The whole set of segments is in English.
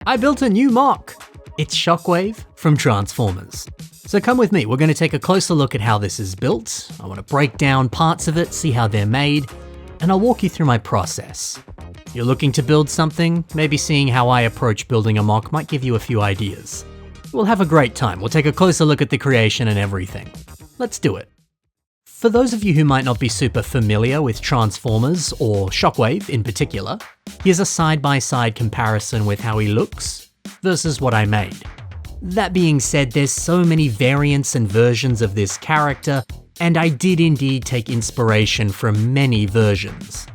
I built a new mock! It's Shockwave from Transformers. So come with me, we're going to take a closer look at how this is built. I want to break down parts of it, see how they're made, and I'll walk you through my process. You're looking to build something, maybe seeing how I approach building a mock might give you a few ideas. We'll have a great time, we'll take a closer look at the creation and everything. Let's do it. For those of you who might not be super familiar with Transformers, or Shockwave in particular, here's a side-by-side comparison with how he looks versus what I made. That being said, there's so many variants and versions of this character, and I did indeed take inspiration from many versions.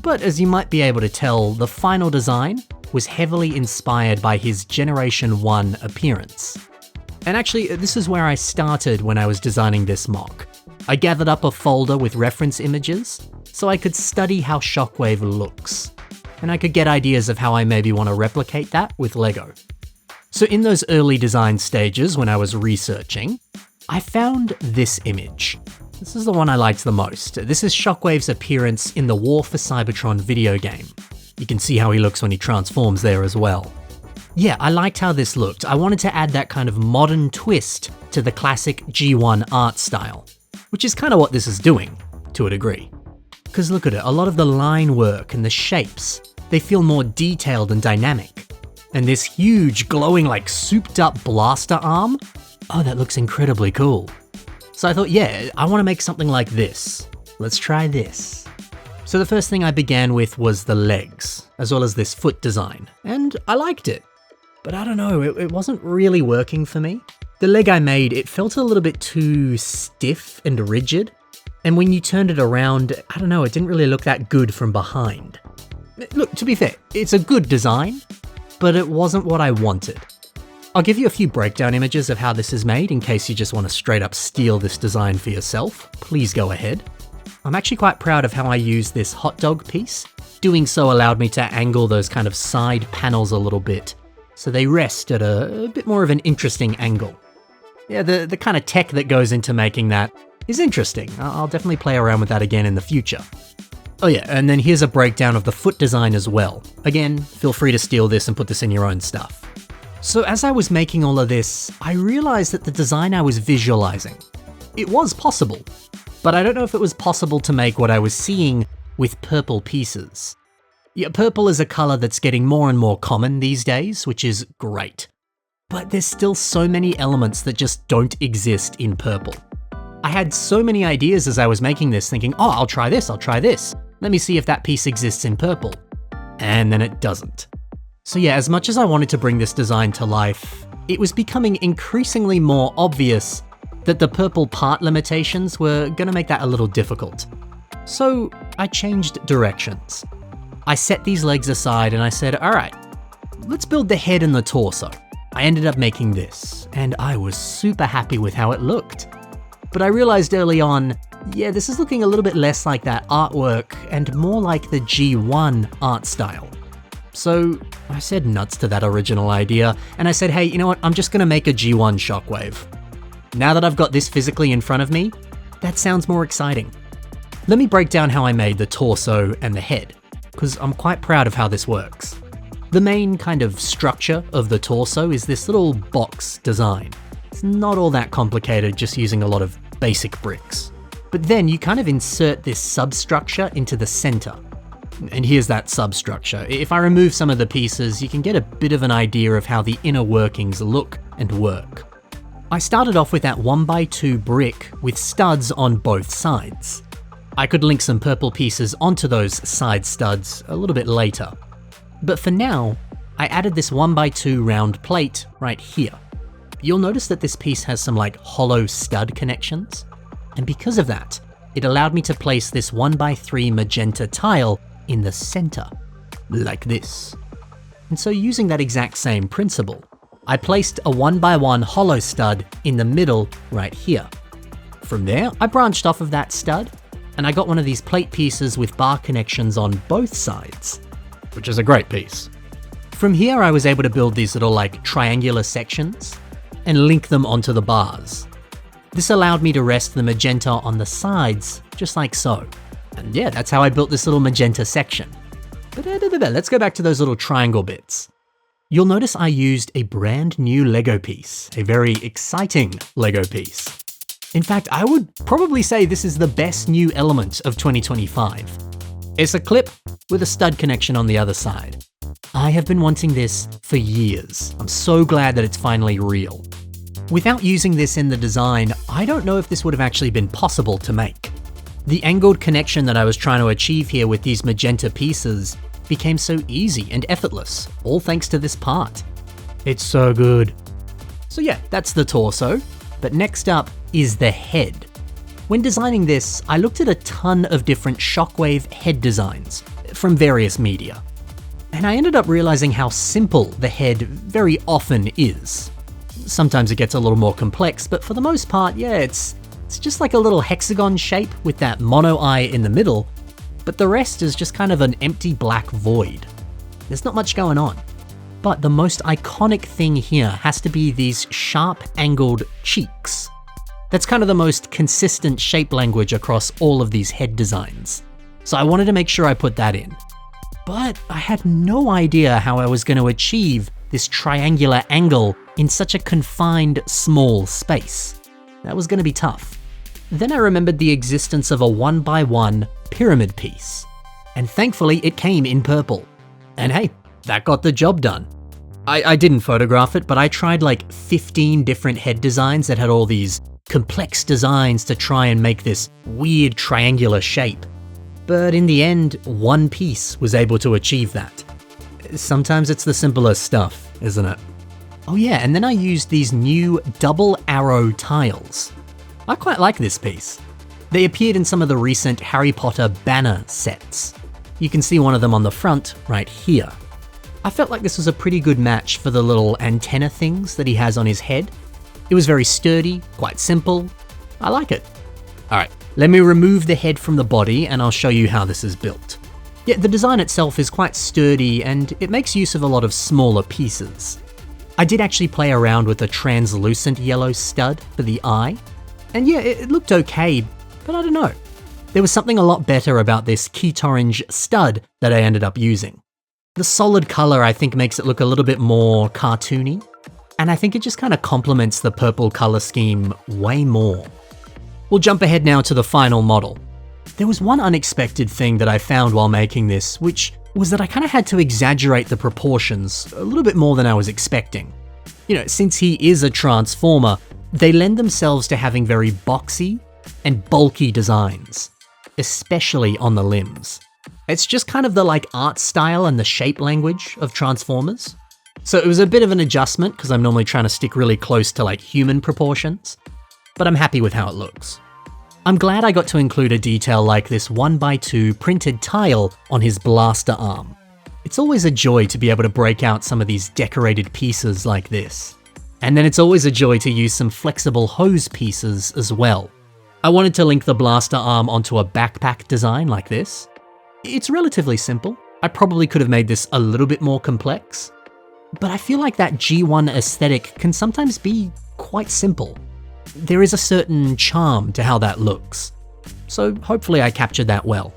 But as you might be able to tell, the final design was heavily inspired by his Generation 1 appearance. And actually, this is where I started when I was designing this mock. I gathered up a folder with reference images, so I could study how Shockwave looks, and I could get ideas of how I maybe want to replicate that with Lego. So in those early design stages when I was researching, I found this image. This is the one I liked the most. This is Shockwave's appearance in the War for Cybertron video game. You can see how he looks when he transforms there as well. Yeah, I liked how this looked. I wanted to add that kind of modern twist to the classic G1 art style, which is kind of what this is doing, to a degree. Because look at it, a lot of the line work and the shapes, they feel more detailed and dynamic. And this huge, glowing, like souped up blaster arm, oh, that looks incredibly cool. So I thought, yeah, I want to make something like this. Let's try this. So the first thing I began with was the legs, as well as this foot design, and I liked it. But I don't know, it wasn't really working for me. The leg I made, it felt a little bit too stiff and rigid, and when you turned it around, I don't know, it didn't really look that good from behind. Look, to be fair, it's a good design, but it wasn't what I wanted. I'll give you a few breakdown images of how this is made in case you just want to straight up steal this design for yourself. Please go ahead. I'm actually quite proud of how I used this hot dog piece. Doing so allowed me to angle those kind of side panels a little bit, so they rest at a bit more of an interesting angle. Yeah, the kind of tech that goes into making that is interesting. I'll definitely play around with that again in the future. Oh yeah, and then here's a breakdown of the foot design as well. Again, feel free to steal this and put this in your own stuff. So as I was making all of this, I realized that the design I was visualizing, it was possible, but I don't know if it was possible to make what I was seeing with purple pieces. Yeah, purple is a color that's getting more and more common these days, which is great. But there's still so many elements that just don't exist in purple. I had so many ideas as I was making this, thinking, oh, I'll try this. Let me see if that piece exists in purple. And then it doesn't. So yeah, as much as I wanted to bring this design to life, it was becoming increasingly more obvious that the purple part limitations were gonna make that a little difficult. So I changed directions. I set these legs aside and I said, all right, let's build the head and the torso. I ended up making this, and I was super happy with how it looked. But I realized early on, yeah, this is looking a little bit less like that artwork and more like the G1 art style. So I said nuts to that original idea, and I said, hey, you know what, I'm just gonna make a G1 Shockwave. Now that I've got this physically in front of me, that sounds more exciting. Let me break down how I made the torso and the head, because I'm quite proud of how this works. The main kind of structure of the torso is this little box design. It's not all that complicated, just using a lot of basic bricks. But then you kind of insert this substructure into the center. And here's that substructure. If I remove some of the pieces, you can get a bit of an idea of how the inner workings look and work. I started off with that 1x2 brick with studs on both sides. I could link some purple pieces onto those side studs a little bit later. But for now, I added this 1x2 round plate right here. You'll notice that this piece has some like hollow stud connections. And because of that, it allowed me to place this 1x3 magenta tile in the center, like this. And so using that exact same principle, I placed a 1x1 hollow stud in the middle right here. From there, I branched off of that stud, and I got one of these plate pieces with bar connections on both sides, which is a great piece. From here, I was able to build these little like triangular sections and link them onto the bars. This allowed me to rest the magenta on the sides, just like so. And yeah, that's how I built this little magenta section. But let's go back to those little triangle bits. you'll notice I used a brand new Lego piece, a very exciting Lego piece. In fact, I would probably say this is the best new element of 2025. It's a clip with a stud connection on the other side. I have been wanting this for years. I'm so glad that it's finally real. Without using this in the design, I don't know if this would have actually been possible to make. The angled connection that I was trying to achieve here with these magenta pieces became so easy and effortless, all thanks to this part. It's so good. So yeah, that's the torso, but next up is the head. When designing this, I looked at a ton of different Shockwave head designs from various media, and I ended up realizing how simple the head very often is. Sometimes it gets a little more complex, but for the most part, yeah, it's just like a little hexagon shape with that mono eye in the middle, but the rest is just kind of an empty black void. There's not much going on. But the most iconic thing here has to be these sharp angled cheeks. That's kind of the most consistent shape language across all of these head designs. So I wanted to make sure I put that in. But I had no idea how I was going to achieve this triangular angle in such a confined, small space. That was going to be tough. Then I remembered the existence of a 1x1 pyramid piece. And thankfully it came in purple. And hey, that got the job done. I didn't photograph it, but I tried like 15 different head designs that had all these complex designs to try and make this weird triangular shape. But in the end, one piece was able to achieve that. Sometimes it's the simplest stuff, isn't it? Oh yeah, and then I used these new double arrow tiles. I quite like this piece. They appeared in some of the recent Harry Potter banner sets. You can see one of them on the front right here. I felt like this was a pretty good match for the little antenna things that he has on his head. It was very sturdy, quite simple. I like it. Alright, let me remove the head from the body and I'll show you how this is built. Yeah, the design itself is quite sturdy and it makes use of a lot of smaller pieces. I did actually play around with a translucent yellow stud for the eye. And yeah, it looked okay, but I don't know. There was something a lot better about this Keat orange stud that I ended up using. The solid color I think makes it look a little bit more cartoony, and I think it just kind of complements the purple color scheme way more. We'll jump ahead now to the final model. There was one unexpected thing that I found while making this, which was that I kind of had to exaggerate the proportions a little bit more than I was expecting. You know, since he is a transformer, they lend themselves to having very boxy and bulky designs, especially on the limbs. It's just kind of the art style and the shape language of Transformers. So it was a bit of an adjustment because I'm normally trying to stick really close to human proportions, but I'm happy with how it looks. I'm glad I got to include a detail like this 1x2 printed tile on his blaster arm. It's always a joy to be able to break out some of these decorated pieces like this. And then it's always a joy to use some flexible hose pieces as well. I wanted to link the blaster arm onto a backpack design like this. It's relatively simple. I probably could have made this a little bit more complex, but I feel like that G1 aesthetic can sometimes be quite simple. There is a certain charm to how that looks, so hopefully I captured that well.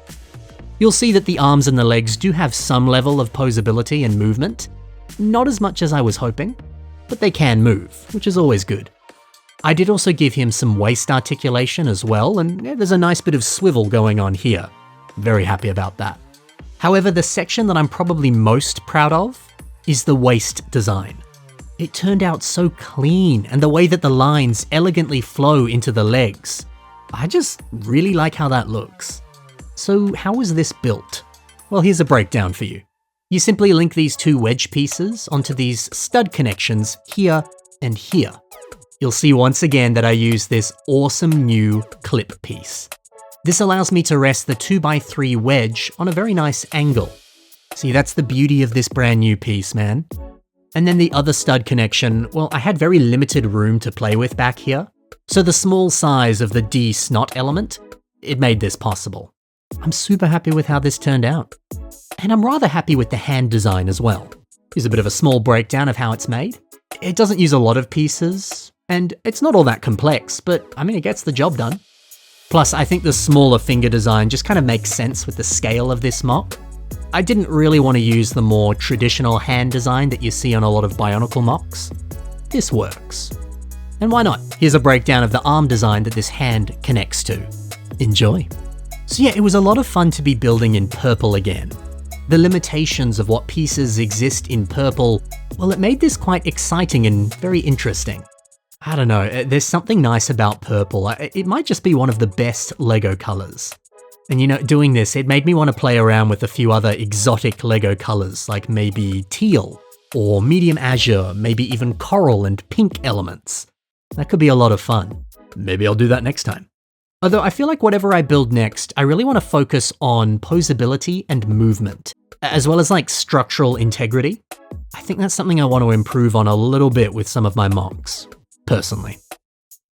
You'll see that the arms and the legs do have some level of posability and movement, not as much as I was hoping, but they can move, which is always good. I did also give him some waist articulation as well, and there's a nice bit of swivel going on here. Very happy about that. However, the section that I'm probably most proud of is the waist design. It turned out so clean, and the way that the lines elegantly flow into the legs. I just really like how that looks. So how was this built? Well, here's a breakdown for you. You simply link these two wedge pieces onto these stud connections here and here. You'll see once again that I use this awesome new clip piece. This allows me to rest the 2x3 wedge on a very nice angle. See, that's the beauty of this brand new piece, man. And then the other stud connection, well, I had very limited room to play with back here. So the small size of the D snot element, it made this possible. I'm super happy with how this turned out. And I'm rather happy with the hand design as well. Here's a bit of a small breakdown of how it's made. It doesn't use a lot of pieces, and it's not all that complex, but I mean, it gets the job done. Plus, I think the smaller finger design just kind of makes sense with the scale of this mock. I didn't really want to use the more traditional hand design that you see on a lot of Bionicle mocks. This works. And why not? Here's a breakdown of the arm design that this hand connects to. Enjoy. So yeah, it was a lot of fun to be building in purple again. The limitations of what pieces exist in purple, well, it made this quite exciting and very interesting. I don't know, there's something nice about purple. It might just be one of the best Lego colors. And you know, doing this, it made me want to play around with a few other exotic Lego colors, like maybe teal, or medium azure, maybe even coral and pink elements. That could be a lot of fun. Maybe I'll do that next time. Although I feel like whatever I build next, I really want to focus on posability and movement, as well as like structural integrity. I think that's something I want to improve on a little bit with some of my mocks, personally.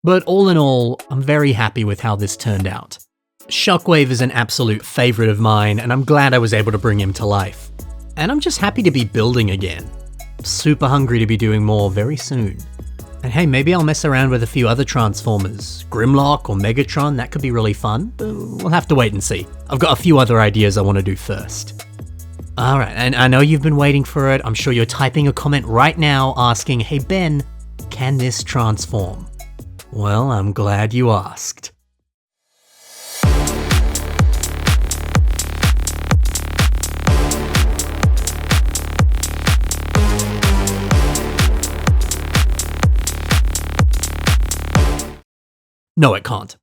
But all in all, I'm very happy with how this turned out. Shockwave is an absolute favorite of mine, and I'm glad I was able to bring him to life. And I'm just happy to be building again. Super hungry to be doing more very soon. And hey, maybe I'll mess around with a few other Transformers. Grimlock or Megatron, that could be really fun, but we'll have to wait and see. I've got a few other ideas I want to do first. Alright, and I know you've been waiting for it. I'm sure you're typing a comment right now asking, hey Ben, can this transform? Well, I'm glad you asked. No, it can't.